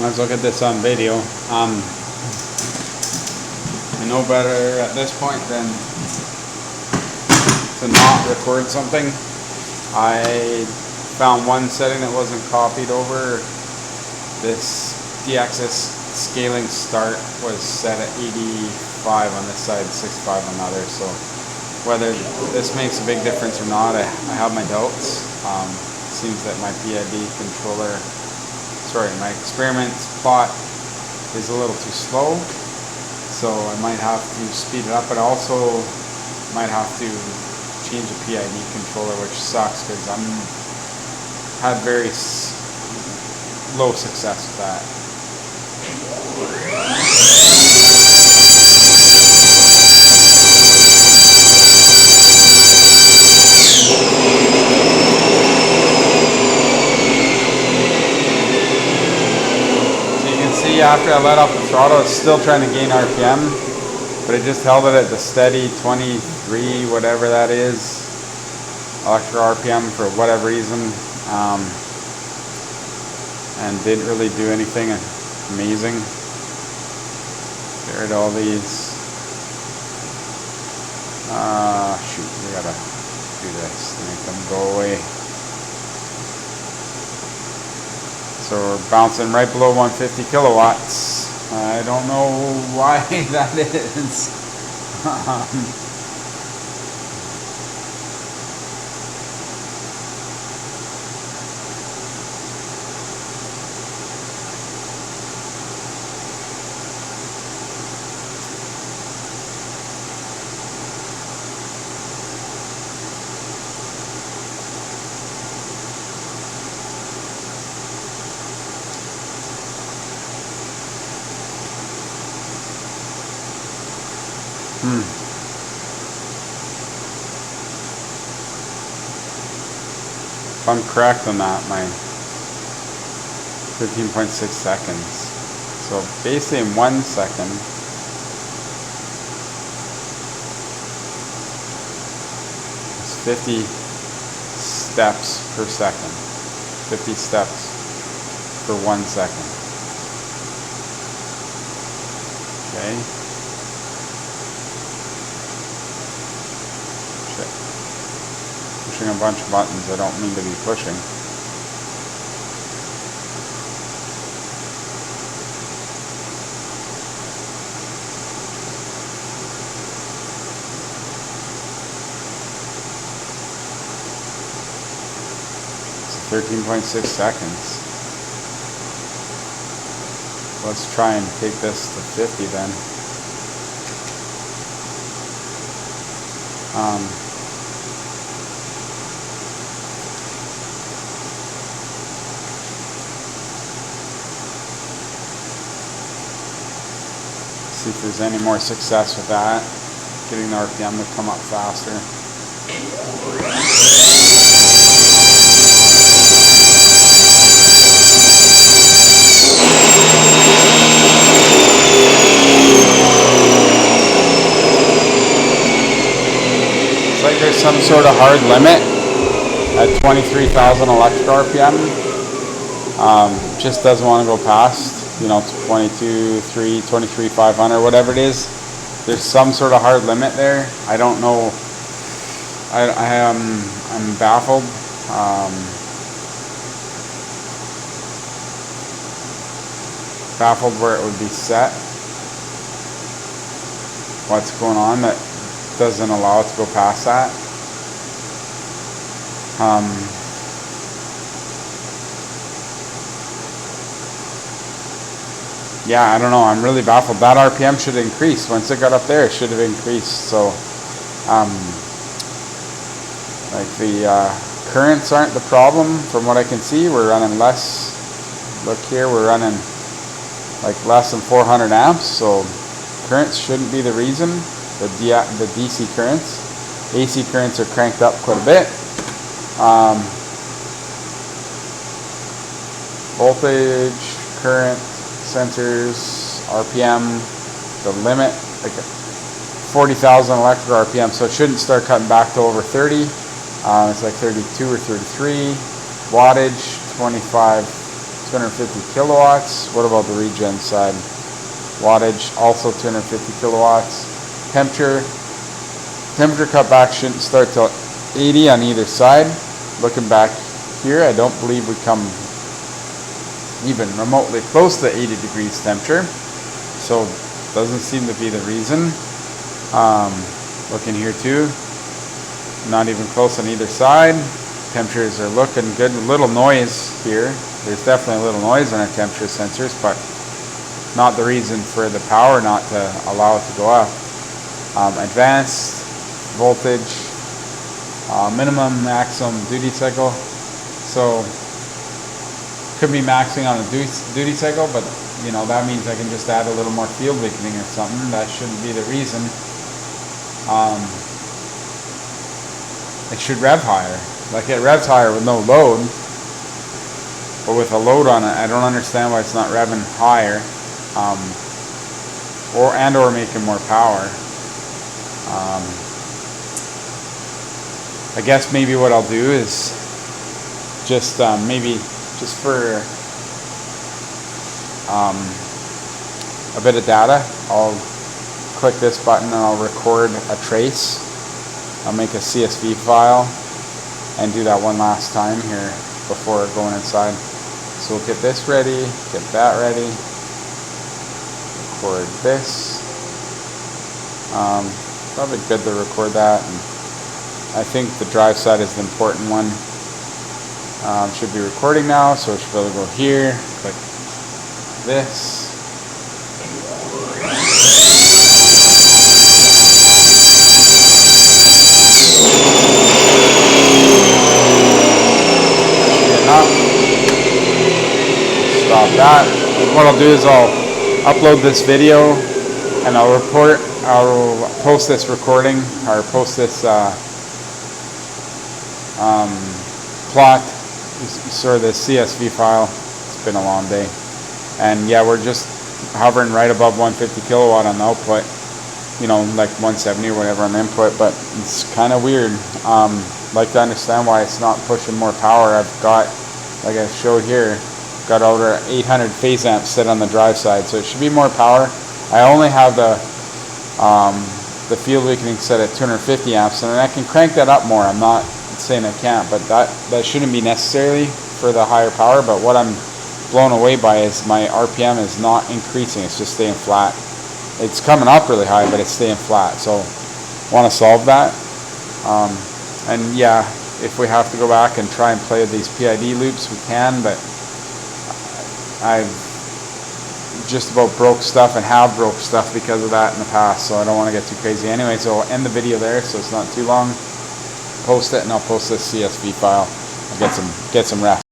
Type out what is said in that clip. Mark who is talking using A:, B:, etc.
A: Let's look at this on video. I know better at this point than to not record something. I found one setting that wasn't copied over. This D-axis scaling start was set at 85 on this side, 65 on the other. So whether this makes a big difference or not, I have my doubts. Seems that my PID controller, my experiment plot is a little too slow. So I might have to speed it up, but also might have to change the PID controller, which sucks because I'm had very low success with that. So you can see after I let off the throttle, it's still trying to gain RPM, but it just held it at the steady 23, whatever that is, electrical RPM for whatever reason, and didn't really do anything amazing. Get rid of all these. Shoot, we gotta do this to make them go away. So we're bouncing right below 150 kilowatts. I don't know why that is. If I'm correct on that, my 13.6 seconds. So basically in 1 second, it's 50 steps per second. 50 steps for 1 second. Okay. Pushing a bunch of buttons I don't mean to be pushing. It's 13.6 seconds. Let's try and take this to 50 then. See if there's any more success with that, getting the RPM to come up faster. It's like there's some sort of hard limit at 23,000 electrical RPM. Just doesn't want to go past, 23,500, whatever it is. There's some sort of hard limit there. I don't know. I'm baffled. Baffled where it would be set. What's going on that doesn't allow it to go past that? Yeah, I don't know. I'm really baffled. That RPM should increase. Once it got up there, it should have increased. So, like the currents aren't the problem from what I can see. We're running less. Look here, we're running like less than 400 amps. So, currents shouldn't be the reason. The DC currents. AC currents are cranked up quite a bit. Voltage, current, sensors, RPM, the limit, like 40,000 electrical RPM, so it shouldn't start cutting back to over 30. It's like 32 or 33. Wattage, 25, 250 kilowatts. What about the regen side? Wattage, also 250 kilowatts. Temperature cut back shouldn't start till 80 on either side. Looking back here, I don't believe we come even remotely close to 80 degrees temperature. So doesn't seem to be the reason. Looking here too, not even close on either side. Temperatures are looking good. A little noise here. There's definitely a little noise on our temperature sensors, but not the reason for the power not to allow it to go up. Advanced voltage, minimum maximum duty cycle. So could be maxing on a duty cycle, but you know, that means I can just add a little more field weakening or something. That shouldn't be the reason. It should rev higher. Like it revs higher with no load, but with a load on it, I don't understand why it's not revving higher, or making more power. I guess maybe what I'll do is just maybe just for a bit of data, I'll click this button and I'll record a trace. I'll make a CSV file and do that one last time here before going inside. So we'll get this ready, get that ready, record this. Probably good to record that. And I think the drive side is the important one. Should be recording now, so it should be able to go here, click this. Stop that. What I'll do is I'll upload this video and I'll post this recording, or post this plot, sort of this CSV file. It's been a long day. And yeah, we're just hovering right above 150 kilowatt on the output, you know, like 170 or whatever on the input, but it's kind of weird. Like to understand why it's not pushing more power. I've got, like I showed here, got over 800 phase amps set on the drive side, so it should be more power. I only have the field weakening set at 250 amps, and I can crank that up more. I'm not saying I can't, but that shouldn't be necessarily for the higher power. But what I'm blown away by is my RPM is not increasing, it's just staying flat. It's coming up really high, but it's staying flat. So want to solve that. And yeah, if we have to go back and try and play these PID loops, we can, but I've just about broke stuff and have broke stuff because of that in the past, so I don't want to get too crazy anyway. So I'll end the video there so it's not too long, post it, and I'll post this CSV file. I'll get some rest.